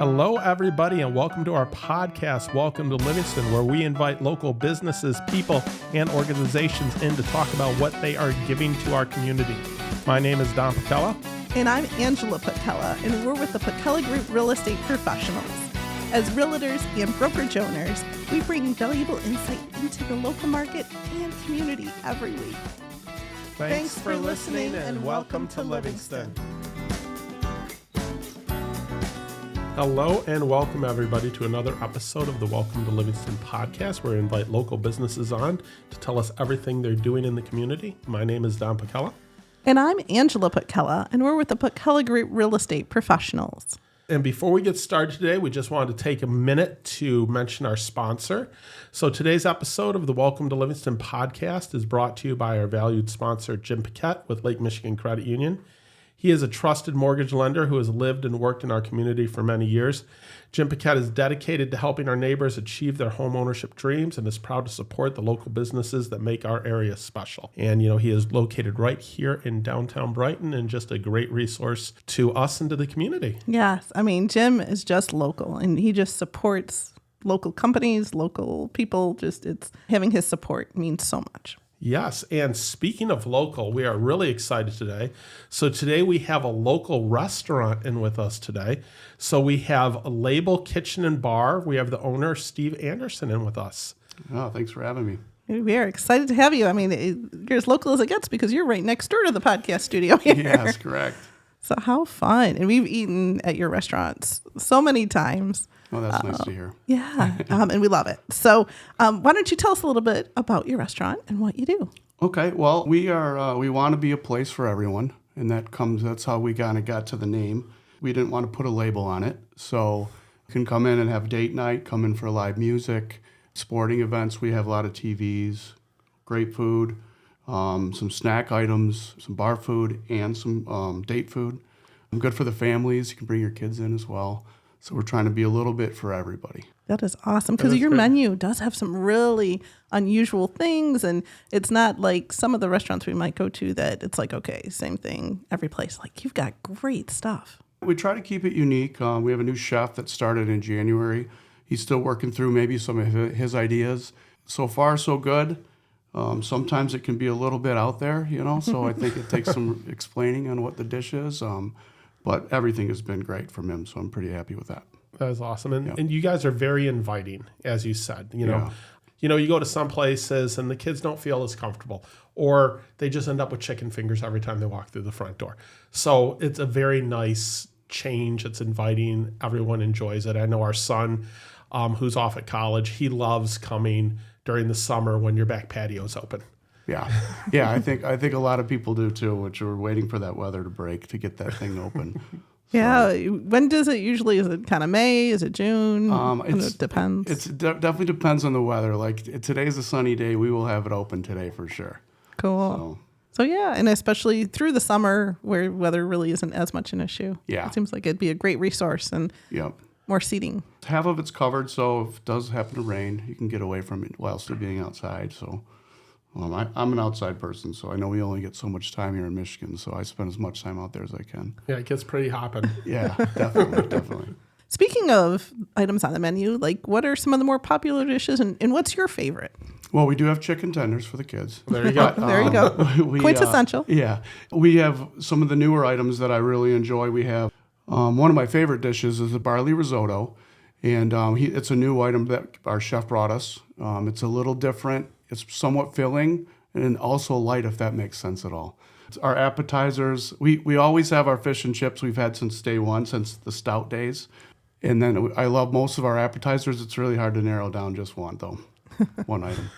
Hello, everybody, and welcome to our podcast, Welcome to Livingston, where we invite local businesses, people, and organizations in to talk about what they are giving to our community. My name is Don Putkela. And I'm Angela Putkela, and we're with the Putkela Group Real Estate Professionals. As realtors and brokerage owners, we bring valuable insight into the local market and community every week. Thanks for listening, and welcome to Livingston. Hello and welcome everybody to another episode of the Welcome to Livingston podcast, where we invite local businesses on to tell us everything they're doing in the community. My name is Don Putkela. And I'm Angela Putkela, and we're with the Putkela Group Real Estate Professionals. And before we get started today, we just wanted to take a minute to mention our sponsor. So today's episode of the Welcome to Livingston podcast is brought to you by our valued sponsor, Jim Paquette with Lake Michigan Credit Union. He is a trusted mortgage lender who has lived and worked in our community for many years. Jim Paquette is dedicated to helping our neighbors achieve their home ownership dreams and is proud to support the local businesses that make our area special. And, he is located right here in downtown Brighton and just a great resource to us and to the community. Yes. Jim is just local, and he just supports local companies, local people. It's having his support means so much. Yes, and speaking of local, we are really excited today. So today we have a local restaurant in with us today. So we have a Label Kitchen and Bar. We have the owner, Steve Anderson, in with us. Oh, thanks for having me. We are excited to have you. You're as local as it gets because you're right next door to the podcast studio here. Yes, correct. So how fun. And we've eaten at your restaurants so many times. Oh, that's nice to hear. Yeah, and we love it. So why don't you tell us a little bit about your restaurant and what you do? Okay, well, we want to be a place for everyone, and that's how we kind of got to the name. We didn't want to put a label on it, so you can come in and have date night, come in for live music, sporting events. We have a lot of TVs, great food, some snack items, some bar food, and some date food. Good for the families. You can bring your kids in as well. So we're trying to be a little bit for everybody. That is awesome, because your menu does have some really unusual things, and it's not like some of the restaurants we might go to that it's like, okay, same thing every place. Like, you've got great stuff. We try to keep it unique. We have a new chef that started in January. He's still working through maybe some of his ideas. So far, so good. Sometimes it can be a little bit out there, so I think it takes some explaining on what the dish is. But everything has been great from him, so I'm pretty happy with that. That is awesome. And you guys are very inviting, as you said. You go to some places and the kids don't feel as comfortable, or they just end up with chicken fingers every time they walk through the front door. So it's a very nice change. It's inviting. Everyone enjoys it. I know our son, who's off at college, he loves coming during the summer when your back patio is open. Yeah. I think a lot of people do too, which are waiting for that weather to break to get that thing open. Yeah. When does it usually? Is it kind of May? Is it June? It depends. It definitely depends on the weather. Like, today's a sunny day. We will have it open today for sure. Cool. So yeah, and especially through the summer where weather really isn't as much an issue. Yeah. It seems like it'd be a great resource and more seating. Half of it's covered, so if it does happen to rain, you can get away from it while still being outside. So I'm an outside person, so I know we only get so much time here in Michigan, so I spend as much time out there as I can. Yeah, it gets pretty hopping. Yeah, definitely. Speaking of items on the menu, like, what are some of the more popular dishes, and what's your favorite? Well, we do have chicken tenders for the kids. There you go. There you go. Quintessential. We have some of the newer items that I really enjoy. We have one of my favorite dishes is the barley risotto, and it's a new item that our chef brought us. It's a little different. It's somewhat filling and also light, if that makes sense at all. Our appetizers, we always have our fish and chips we've had since day one, since the stout days. And then I love most of our appetizers. It's really hard to narrow down just one, though. One item.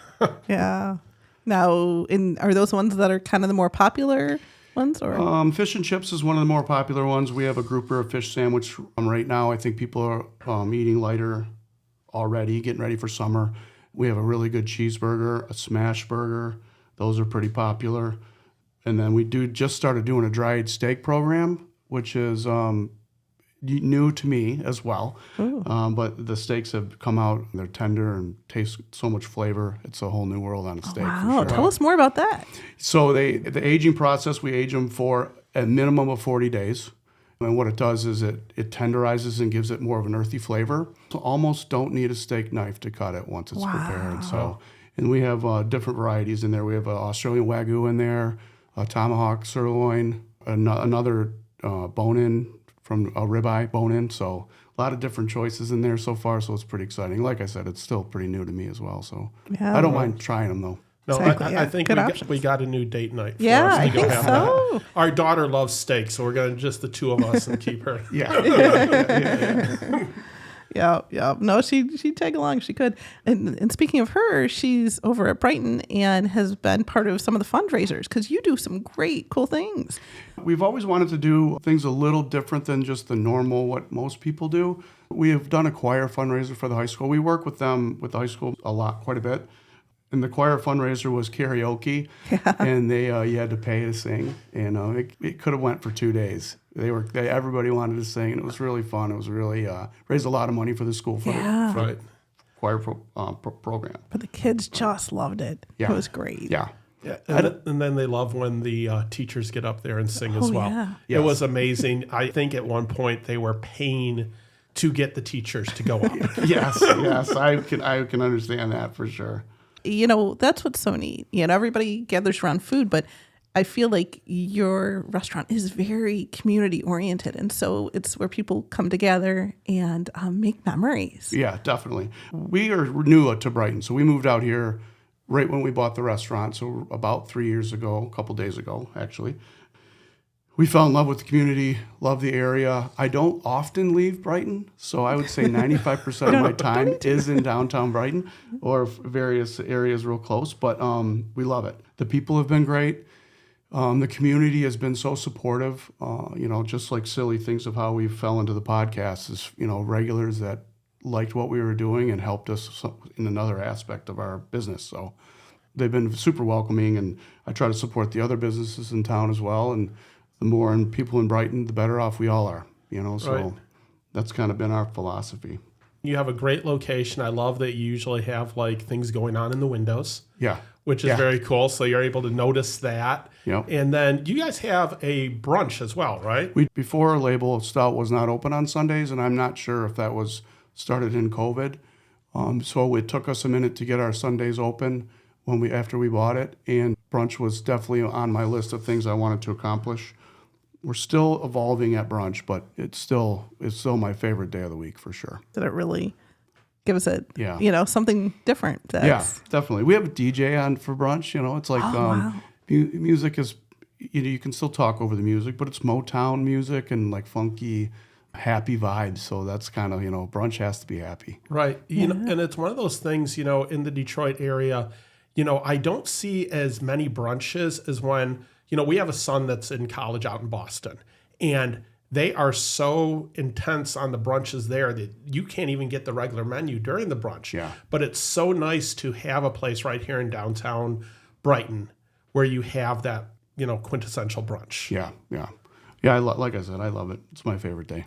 Yeah. Now, are those ones that are kind of the more popular ones? Or fish and chips is one of the more popular ones. We have a grouper of fish sandwich right now. I think people are eating lighter already, getting ready for summer. We have a really good cheeseburger, a smash burger. Those are pretty popular. And then we just started doing a dried steak program, which is new to me as well. But the steaks have come out, they're tender and taste so much flavor. It's a whole new world on a steak. Wow, for sure. Tell us more about that. So the aging process, we age them for a minimum of 40 days. And what it does is it tenderizes and gives it more of an earthy flavor. So almost don't need a steak knife to cut it once it's prepared. So, and we have different varieties in there. We have Australian Wagyu in there, a tomahawk sirloin, another bone-in from a ribeye bone-in. So a lot of different choices in there so far. So it's pretty exciting. Like I said, it's still pretty new to me as well. So I don't mind trying them though. No, Exactly, I think we got a new date night. For Yeah, us to I go think have so. That. Our daughter loves steak, so we're going to just the two of us and keep her. Yeah. No, she'd tag along. She could. And speaking of her, she's over at Brighton and has been part of some of the fundraisers because you do some great, cool things. We've always wanted to do things a little different than just the normal, what most people do. We have done a choir fundraiser for the high school. We work with them, with the high school quite a bit. And the choir fundraiser was karaoke, and you had to pay to sing, and it could have went for 2 days. Everybody wanted to sing, and it was really fun. It was really raised a lot of money for the school for the choir program. But the kids just loved it. Yeah. It was great. Yeah. Yeah, and then they love when the teachers get up there and sing as well. Yeah. It was amazing. I think at one point they were paying to get the teachers to go up. Yes, I can understand that for sure. That's what's so neat. Everybody gathers around food, but I feel like your restaurant is very community oriented. And so it's where people come together and make memories. Yeah, definitely. We are new to Brighton. So we moved out here right when we bought the restaurant. So about 3 years ago, a couple days ago, actually. We fell in love with the community, love the area. I don't often leave Brighton, so I would say 95% of my time is in downtown Brighton or various areas real close, but we love it. The people have been great. The community has been so supportive, just like silly things of how we fell into the podcast is, regulars that liked what we were doing and helped us in another aspect of our business. So they've been super welcoming, and I try to support the other businesses in town as well. And the more people in Brighton, the better off we all are, so Right. That's kind of been our philosophy. You have a great location. I love that you usually have things going on in the windows. Yeah. Which is very cool. So you're able to notice that. Yep. And then you guys have a brunch as well, right? Before our label, Stout was not open on Sundays, and I'm not sure if that was started in COVID. So it took us a minute to get our Sundays open after we bought it, and brunch was definitely on my list of things I wanted to accomplish. We're still evolving at brunch, but it's still my favorite day of the week for sure. Did it really give us something different? Yeah, definitely. We have a DJ on for brunch. It's like music is, you can still talk over the music, but it's Motown music and like funky, happy vibes. So that's kind of, brunch has to be happy. Right. And it's one of those things, in the Detroit area, I don't see as many brunches as when, we have a son that's in college out in Boston, and they are so intense on the brunches there that you can't even get the regular menu during the brunch. Yeah. But it's so nice to have a place right here in downtown Brighton where you have that, quintessential brunch. Yeah. Yeah, like I said, I love it. It's my favorite day.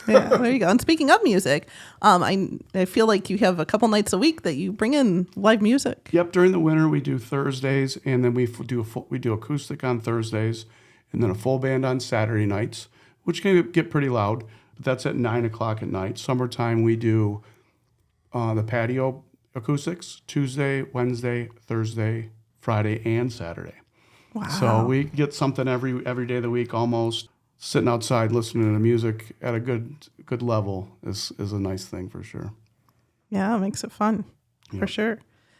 Yeah, there you go. And speaking of music, I feel like you have a couple nights a week that you bring in live music. Yep, during the winter we do Thursdays, and then we do acoustic on Thursdays, and then a full band on Saturday nights, which can get pretty loud. But that's at 9:00 at night. Summertime we do the patio acoustics Tuesday, Wednesday, Thursday, Friday, and Saturday. Wow. So we get something every day of the week almost. Sitting outside listening to music at a good level is a nice thing for sure. Yeah, it makes it fun for sure.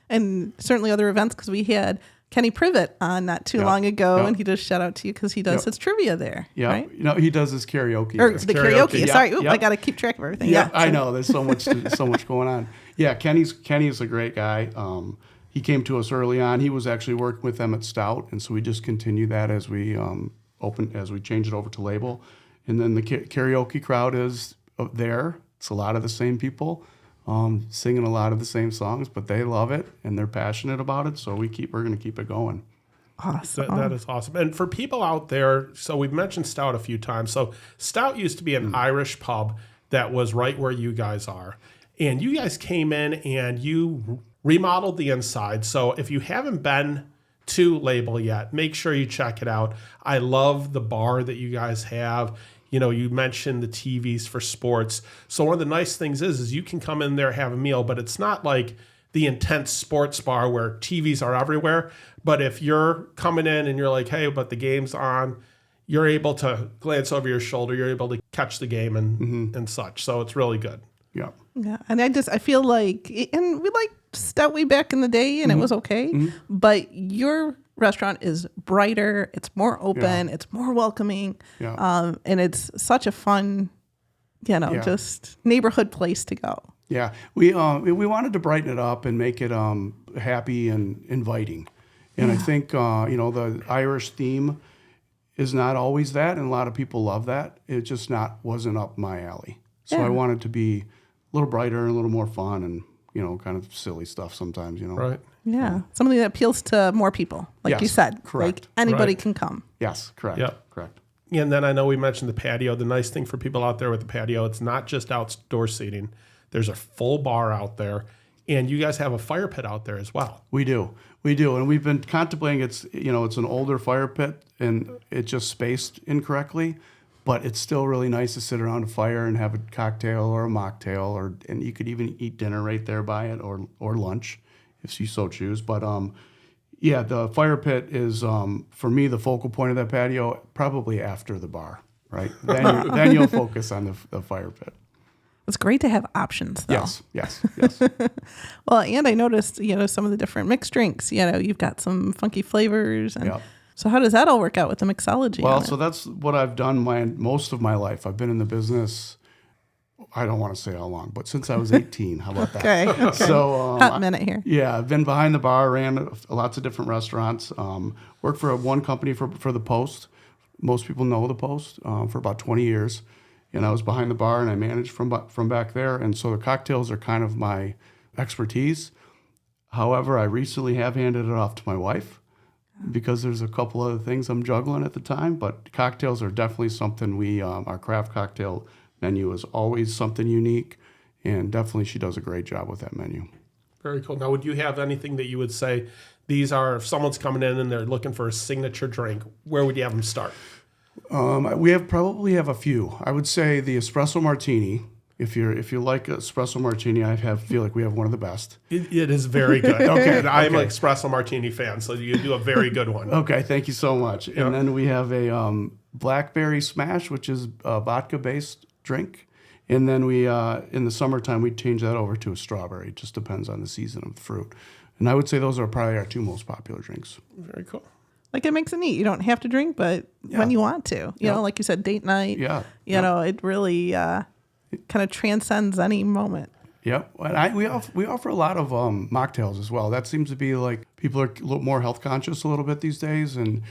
And certainly other events, because we had Kenny Privet on not too long ago, and he does shout out to you because he does his trivia there. Yeah, right? He does his karaoke. Or the karaoke. Yeah. Sorry, I got to keep track of everything. Yeah, I know. There's so much going on. Yeah, Kenny's a great guy. He came to us early on. He was actually working with them at Stout, and so we just continue that as we change it over to label. And then the karaoke crowd is there. It's a lot of the same people singing a lot of the same songs, but they love it and they're passionate about it. So we're going to keep it going. Awesome. That is awesome. And for people out there, so we've mentioned Stout a few times. So Stout used to be an Irish pub that was right where you guys are. And you guys came in and you remodeled the inside. So if you haven't been to Label yet, make sure you check it out. I love the bar that you guys have. You mentioned the TVs for sports. So one of the nice things is you can come in there, have a meal, but it's not like the intense sports bar where TVs are everywhere. But if you're coming in and you're like, hey, but the game's on, you're able to glance over your shoulder. You're able to catch the game and such. So it's really good. Yeah. Yeah. And I feel like, and we liked Stout way back in the day and it was okay, but your restaurant is brighter. It's more open. It's more welcoming. Yeah. And it's such a fun, just neighborhood place to go. Yeah. We wanted to brighten it up and make it happy and inviting. And I think, the Irish theme is not always that, and a lot of people love that. It just wasn't up my alley. So I wanted to be a little brighter, a little more fun, and kind of silly stuff sometimes. Right. Yeah, something that appeals to more people, like you said. Correct. Like anybody can come. Yes, correct. Yep. Correct. And then I know we mentioned the patio. The nice thing for people out there with the patio, it's not just outdoor seating. There's a full bar out there, and you guys have a fire pit out there as well. We do, and we've been contemplating. It's an older fire pit, and it just spaced incorrectly, but it's still really nice to sit around a fire and have a cocktail or a mocktail, and you could even eat dinner right there by it, or lunch, if you so choose. But the fire pit is for me the focal point of that patio, probably after the bar, right? Then you'll focus on the fire pit. It's great to have options, though. Yes. Well, and I noticed, some of the different mixed drinks. You've got some funky flavors. And so how does that all work out with the mixology? Well, so that's what I've done most of my life. I've been in the business, I don't want to say how long, but since I was 18. How about that? Okay. So hot minute here. Yeah, I've been behind the bar, ran lots of different restaurants, worked for one company for the Post. Most people know the Post for about 20 years. And I was behind the bar, and I managed from back there. And so the cocktails are kind of my expertise. However, I recently have handed it off to my wife because there's a couple other things I'm juggling at the time. But cocktails are definitely something our craft cocktail menu is always something unique. And definitely she does a great job with that menu. Very cool. Now, would you have anything that you would say, if someone's coming in and they're looking for a signature drink, where would you have them start? We probably have a few. I would say the espresso martini. If you like espresso martini, feel like we have one of the best. It is very good. Okay, I'm an espresso martini fan, so you do a very good one. Okay, thank you so much. Yep. And then we have a blackberry smash, which is a vodka-based drink. And then we in the summertime we change that over to a strawberry. It just depends on the season of the fruit. And I would say those are probably our two most popular drinks. Very cool. Like, it makes it neat. You don't have to drink, but when you want to, you know, like you said, date night. Yeah. You know, it really kind of transcends any moment. Yep. And we offer a lot of mocktails as well. That seems to be like people are a little more health conscious a little bit these days, and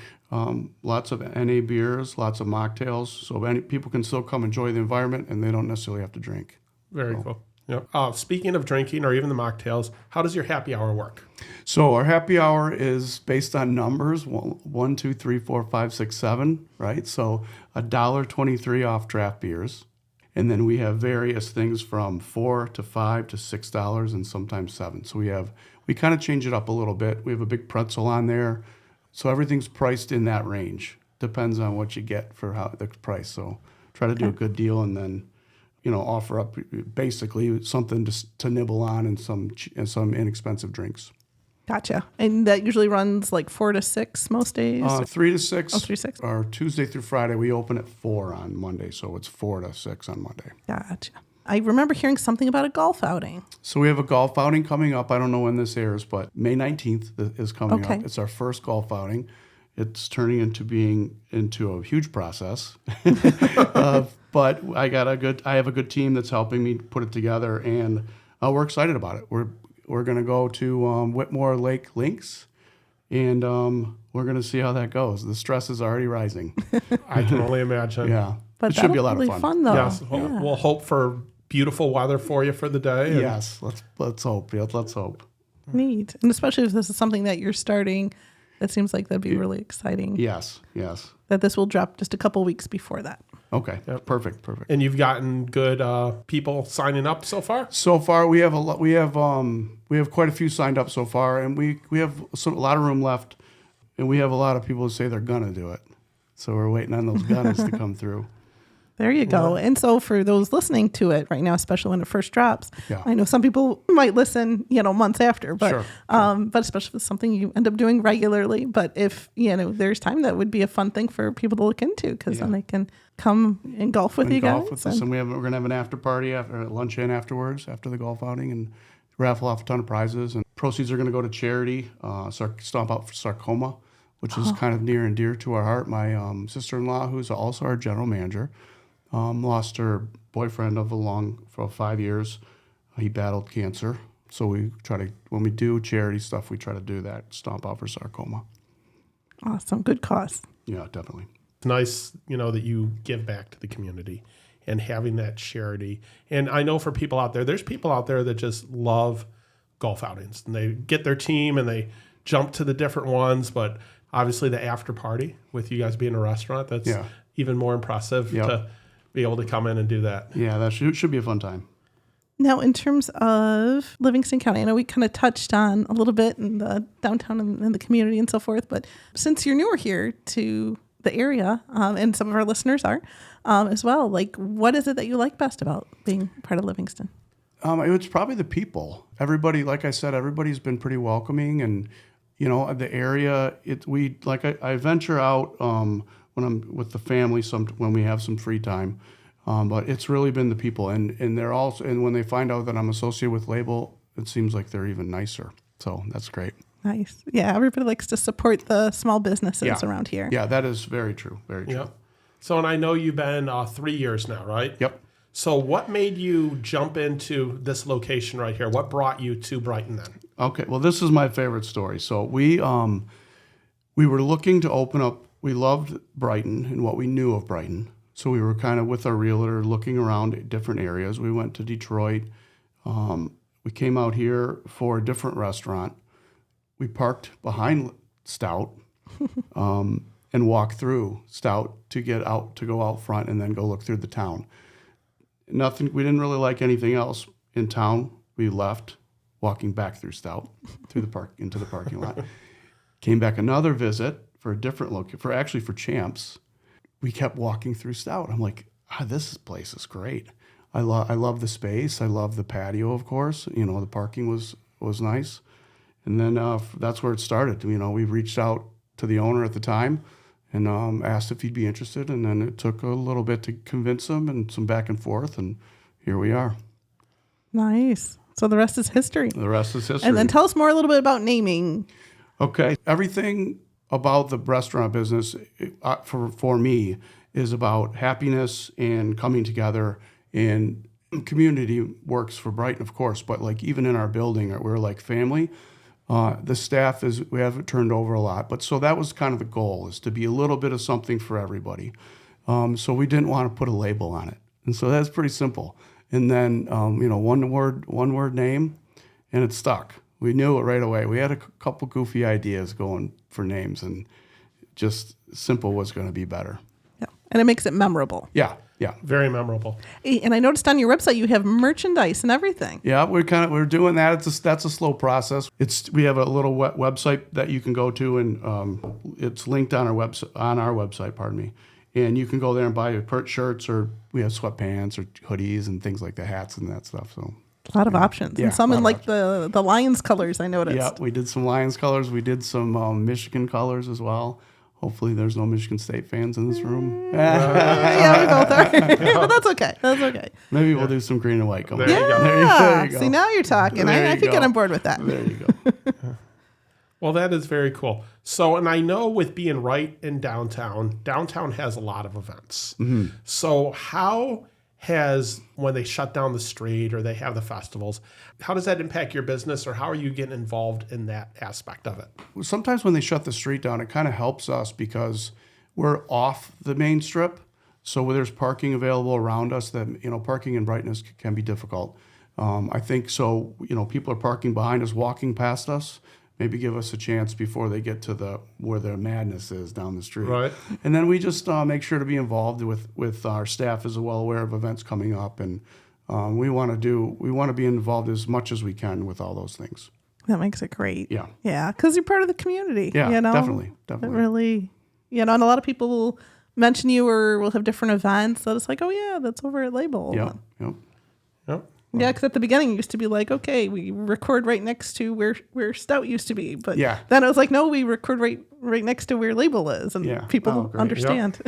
lots of NA beers, lots of mocktails. So people can still come enjoy the environment, and they don't necessarily have to drink. Very cool. Yep. Speaking of drinking or even the mocktails, how does your happy hour work? So our happy hour is based on numbers, 1, 2, 3, 4, 5, 6, 7, right? So $1.23 off draft beers. And then we have various things from $4 to $5 to $6 and sometimes $7. So we kind of change it up a little bit. We have a big pretzel on there. So everything's priced in that range. Depends on what you get for the price. So try to do a good deal and then, offer up basically something to nibble on and some inexpensive drinks. Gotcha. And that usually runs like 4 to 6 most days? 3 to 6. Oh, 3 to 6. Or Tuesday through Friday. We open at 4 on Monday, so it's 4 to 6 on Monday. Gotcha. I remember hearing something about a golf outing. So we have a golf outing coming up. I don't know when this airs, but May 19th is coming up. It's our first golf outing. It's turning into a huge process. But I have a good team that's helping me put it together, and we're excited about it. We're going to go to Whitmore Lake Links, and we're going to see how that goes. The stress is already rising. I can only imagine. Yeah. But it should be a lot really of fun. Though. Yes. We'll hope for beautiful weather for you for the day. Yes. Let's hope. Let's hope. Neat. And especially if this is something that you're starting, that seems like that'd be really exciting. Yes. That this will drop just a couple weeks before that. Okay. Yep. Perfect. And you've gotten good people signing up so far? So far, we have quite a few signed up so far, and we have a lot of room left, and we have a lot of people who say they're gonna do it. So we're waiting on those gunners to come through. There you go. And so for those listening to it right now, especially when it first drops, I know some people might listen, months after, but but especially if it's something you end up doing regularly. But if, there's time, that would be a fun thing for people to look into, because then they can come and golf with you guys. With us, and we're going to have an after party, after lunch in afterwards, after the golf outing, and raffle off a ton of prizes. And proceeds are going to go to charity, Stomp Out for Sarcoma, which is kind of near and dear to our heart. My sister-in-law, who's also our general manager, lost her boyfriend for 5 years. He battled cancer. So when we do charity stuff, we try to do that, Stomp Out for Sarcoma. Awesome. Good cause. Yeah, definitely. It's nice, that you give back to the community and having that charity. And I know for people out there, there's people out there that just love golf outings, and they get their team and they jump to the different ones. But obviously the after party, with you guys being a restaurant, that's even more impressive to be able to come in and do that. Yeah, that should be a fun time. Now, in terms of Livingston County, I know we kind of touched on a little bit in the downtown and the community and so forth, but since you're newer here to the area, and some of our listeners are as well, what is it that you like best about being part of Livingston? It's probably the people. Everybody, like I said, everybody's been pretty welcoming, and the area. I venture out when I'm with the family, when we have some free time. But it's really been the people, and they're also, and when they find out that I'm associated with Label, it seems like they're even nicer. So that's great. Nice. Yeah, everybody likes to support the small businesses around here. Yeah, that is very true. Very true. Yep. So, and I know you've been 3 years now, right? Yep. So what made you jump into this location right here? What brought you to Brighton then? Okay, well, this is my favorite story. So we were looking to open up. We loved Brighton and what we knew of Brighton. So we were kind of with our realtor looking around at different areas. We went to Detroit. We came out here for a different restaurant. We parked behind Stout and walked through Stout to go out front and then go look through the town. Nothing. We didn't really like anything else in town. We left, walking back through Stout, into the parking lot. Came back another visit for a different location, for Champs. We kept walking through Stout. I'm like, this place is great. I love the space. I love the patio, of course. The parking was nice. And then that's where it started. We reached out to the owner at the time and asked if he'd be interested. And then it took a little bit to convince him, and some back and forth. And here we are. Nice. So the rest is history. The rest is history. And then tell us more a little bit about naming. Okay. Everything about the restaurant business for me is about happiness and coming together, and community works for Brighton, of course, but even in our building, we're like family. The staff we haven't turned over a lot, but so that was kind of the goal, is to be a little bit of something for everybody. So we didn't want to put a label on it. And so that's pretty simple. And then, one word name, and it stuck. We knew it right away. We had a couple goofy ideas going for names, and just simple was going to be better. Yeah. And it makes it memorable. Yeah. Very memorable. And I noticed on your website you have merchandise and everything. Yeah, we're doing that. That's a slow process. We have a little website that you can go to, and it's linked on our website. Pardon me. And you can go there and buy your shirts, or we have sweatpants or hoodies and things like the hats and that stuff. So a lot of options, and some in the Lions colors. I noticed. Yeah, we did some Lions colors. We did some Michigan colors as well. Hopefully, there's no Michigan State fans in this room. Yeah, we both are. But that's okay. That's okay. Maybe we'll do some green and white. There you go. There you go. See, now you're talking. I could get on board with that. There you go. Well, that is very cool. So, and I know with being right in downtown has a lot of events. Mm-hmm. So how when they shut down the street or they have the festivals, how does that impact your business, or how are you getting involved in that aspect of it? Sometimes when they shut the street down, it kind of helps us because we're off the main strip. So there's parking available around us that, parking in Brighton can be difficult. I think so, people are parking behind us, walking past us. Maybe give us a chance before they get to where the madness is down the street. Right. And then we just make sure to be involved with our staff as well aware of events coming up, and we want to be involved as much as we can with all those things. That makes it great. Yeah, because you're part of the community. Yeah, definitely. It really, and a lot of people mention you or we'll have different events. So it's like, oh yeah, that's over at Label. Yep. Yeah, because at the beginning it used to be like, okay, we record right next to where Stout used to be, but then I was like, no, we record right next to where Label is, and people understand.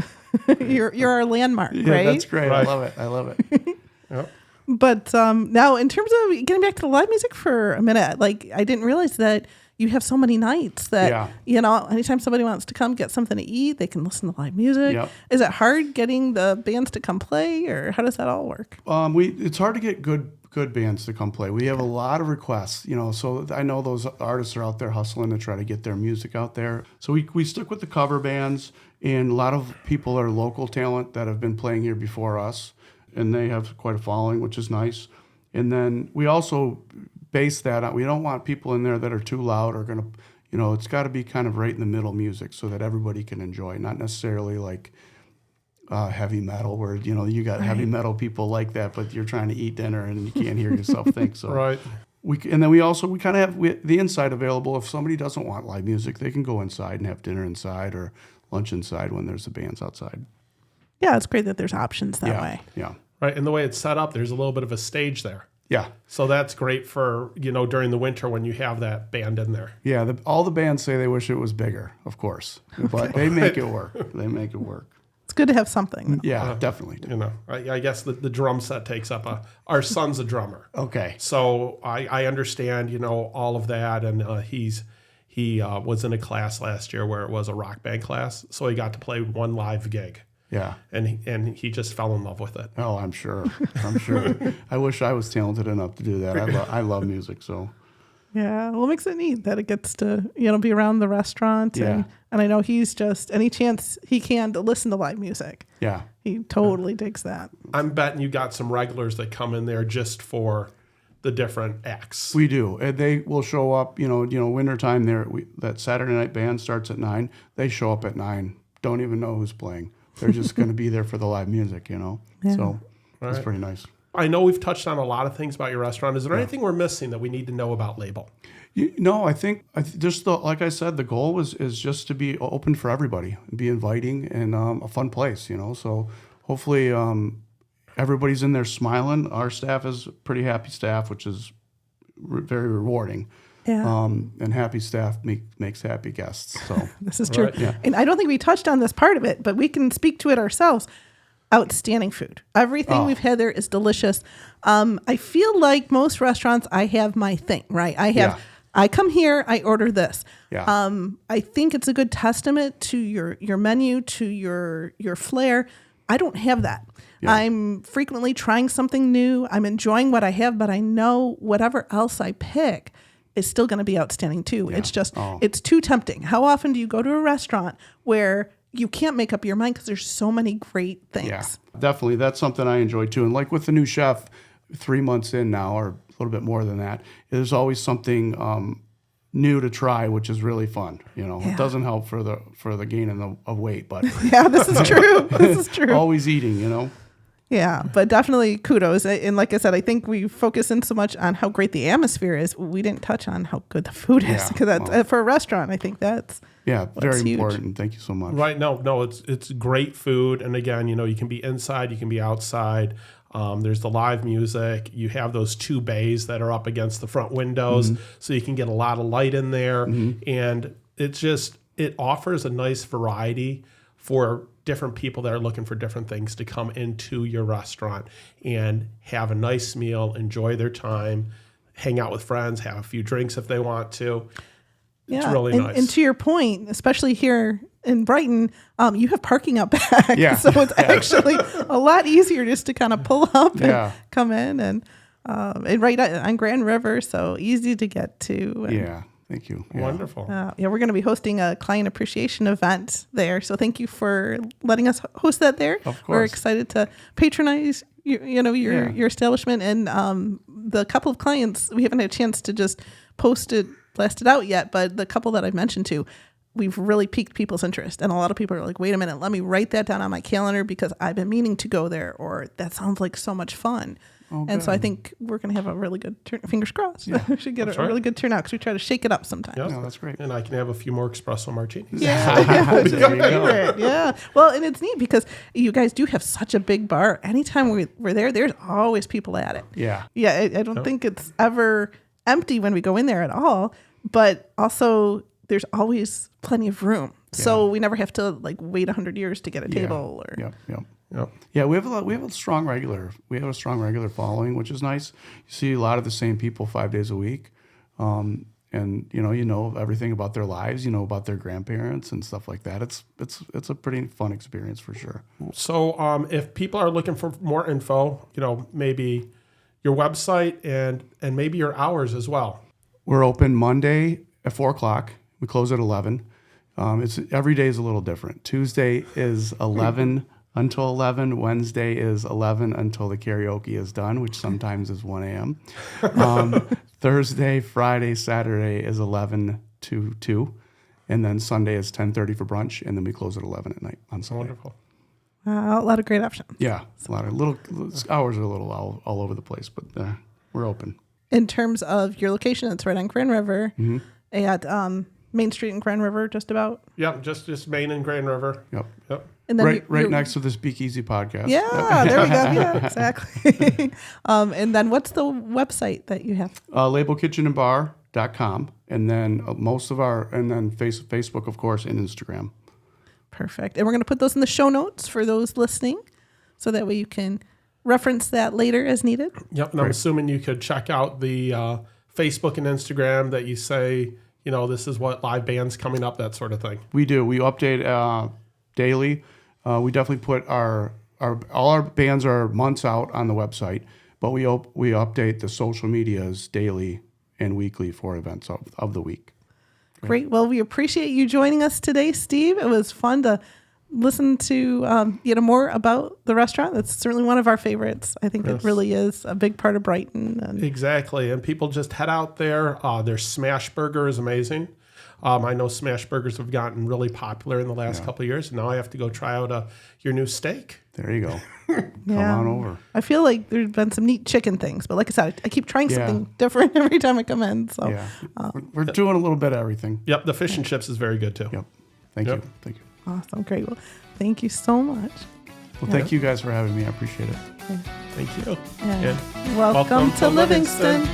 You're our landmark, right? Yeah, that's great. Right. I love it. Yep. But now, in terms of getting back to the live music for a minute, like I didn't realize that you have so many nights that anytime somebody wants to come get something to eat, they can listen to live music. Yep. Is it hard getting the bands to come play, or how does that all work? It's hard to get good bands to come play. We have a lot of requests, so I know those artists are out there hustling to try to get their music out there. So we stick with the cover bands, and a lot of people are local talent that have been playing here before us, and they have quite a following, which is nice. And then we also base that on, we don't want people in there that are too loud or going to, it's got to be kind of right in the middle music so that everybody can enjoy, not necessarily like heavy metal where, you got heavy metal people like that, but you're trying to eat dinner and you can't hear yourself think. So right. We kind of have the inside available. If somebody doesn't want live music, they can go inside and have dinner inside or lunch inside when there's the bands outside. Yeah, it's great that there's options that way. Yeah. Right. And the way it's set up, there's a little bit of a stage there. Yeah. So that's great for, during the winter when you have that band in there. Yeah. All the bands say they wish it was bigger, of course, but they make it work. It's good to have something. Yeah, definitely. I guess the drum set takes up our son's a drummer. Okay. So I understand, all of that. And he was in a class last year where it was a rock band class. So he got to play one live gig. Yeah. And he just fell in love with it. Oh, I'm sure. I wish I was talented enough to do that. I love music, so. Yeah, well, it makes it neat that it gets to, be around the restaurant. And I know he's just, any chance he can to listen to live music. Yeah. He totally digs that. I'm betting you got some regulars that come in there just for the different acts. We do. And they will show up, wintertime there. That Saturday night band starts at 9. They show up at 9. Don't even know who's playing. They're just going to be there for the live music, So it's pretty nice. I know we've touched on a lot of things about your restaurant. Is there anything we're missing that we need to know about Label? I think just like I said, the goal is just to be open for everybody, be inviting, and a fun place, So hopefully everybody's in there smiling. Our staff is a pretty happy staff, which is very rewarding. Yeah. And happy staff makes happy guests. So this is true. Right. Yeah. And I don't think we touched on this part of it, but we can speak to it ourselves. Outstanding food. Everything we've had there is delicious. I feel like most restaurants, I have my thing, right? I come here, I order this. Yeah. I think it's a good testament to your menu, to your flair. I don't have that. Yeah. I'm frequently trying something new. I'm enjoying what I have, but I know whatever else I pick is still going to be outstanding too. Yeah. It's just, it's too tempting. How often do you go to a restaurant where you can't make up your mind because there's so many great things? Yeah, definitely. That's something I enjoy too. And like with the new chef, 3 months in now, or a little bit more than that, there's always something new to try, which is really fun. It doesn't help for the gain of weight, but yeah, this is true. This is true. Always eating, Yeah, but definitely kudos. And like I said, I think we focus in so much on how great the atmosphere is. We didn't touch on how good the food is, because that's for a restaurant. I think that's very important. Thank you so much. Right? No, it's great food, and again, you can be inside, you can be outside. There's the live music. You have those 2 bays that are up against the front windows, so you can get a lot of light in there, and it offers a nice variety for different people that are looking for different things to come into your restaurant and have a nice meal, enjoy their time, hang out with friends, have a few drinks if they want to. It's really nice. And to your point, especially here in Brighton, you have parking out back. Yeah. So it's actually a lot easier just to kind of pull up and come in and right on Grand River, so easy to get to. And, thank you. Yeah. Wonderful. We're going to be hosting a client appreciation event there. So thank you for letting us host that there. Of course. We're excited to patronize your establishment, and the couple of clients, we haven't had a chance to just blast it out yet, but the couple that I've mentioned to, we've really piqued people's interest. And a lot of people are like, wait a minute, let me write that down on my calendar because I've been meaning to go there, or that sounds like so much fun. Oh, and so I think we're going to have a really good fingers crossed. Yeah, we should get a really good turnout because we try to shake it up sometimes. Yep. No, that's great. And I can have a few more espresso martinis. Yeah. There you go. Yeah. Well, and it's neat because you guys do have such a big bar. Anytime we're there, there's always people at it. Yeah. Yeah. I don't think it's ever empty when we go in there at all, but also there's always plenty of room. So we never have to like wait 100 years to get a table or. Yep. Yeah, we have a strong regular following, which is nice. You see a lot of the same people 5 days a week, and you know everything about their lives, about their grandparents and stuff like that. It's a pretty fun experience for sure. So if people are looking for more info, maybe your website and maybe your hours as well. We're open Monday at 4:00. We close at 11. It's every day is a little different. Tuesday is 11 until 11. Wednesday is 11 until the karaoke is done, which sometimes is 1 a.m. Thursday, Friday, Saturday is 11 to 2. And then Sunday is 10:30 for brunch. And then we close at 11 at night on Sunday. Wonderful. A lot of great options. Yeah. A lot of little hours are a little all over the place, but we're open. In terms of your location, it's right on Grand River at Main Street in Grand River, just about. Yep. Just Main and Grand River. Yep. And then right next to the Speakeasy podcast. Yeah, there we go. Yeah, exactly. And then what's the website that you have? Labelkitchenandbar.com. And then Facebook, of course, and Instagram. Perfect. And we're going to put those in the show notes for those listening, so that way you can reference that later as needed. Yep. And I'm assuming you could check out the Facebook and Instagram that you say, this is what live band's coming up, that sort of thing. We do. We update daily. We definitely put all our bands are months out on the website, but we update the social medias daily and weekly for events of the week. Great. Well, we appreciate you joining us today, Steve. It was fun to listen to more about the restaurant. That's certainly one of our favorites. I think it really is a big part of Brighton. Exactly. And people just head out there. Their smash burger is amazing. I know smash burgers have gotten really popular in the last couple of years. And now I have to go try out your new steak. There you go. Come on over. I feel like there's been some neat chicken things, but like I said, I keep trying something different every time I come in. So we're doing a little bit of everything. Yep. The fish and chips is very good too. Yep. Thank you. Awesome. Great. Well, thank you so much. Well, thank you guys for having me. I appreciate it. Thank you. And welcome to Livingston.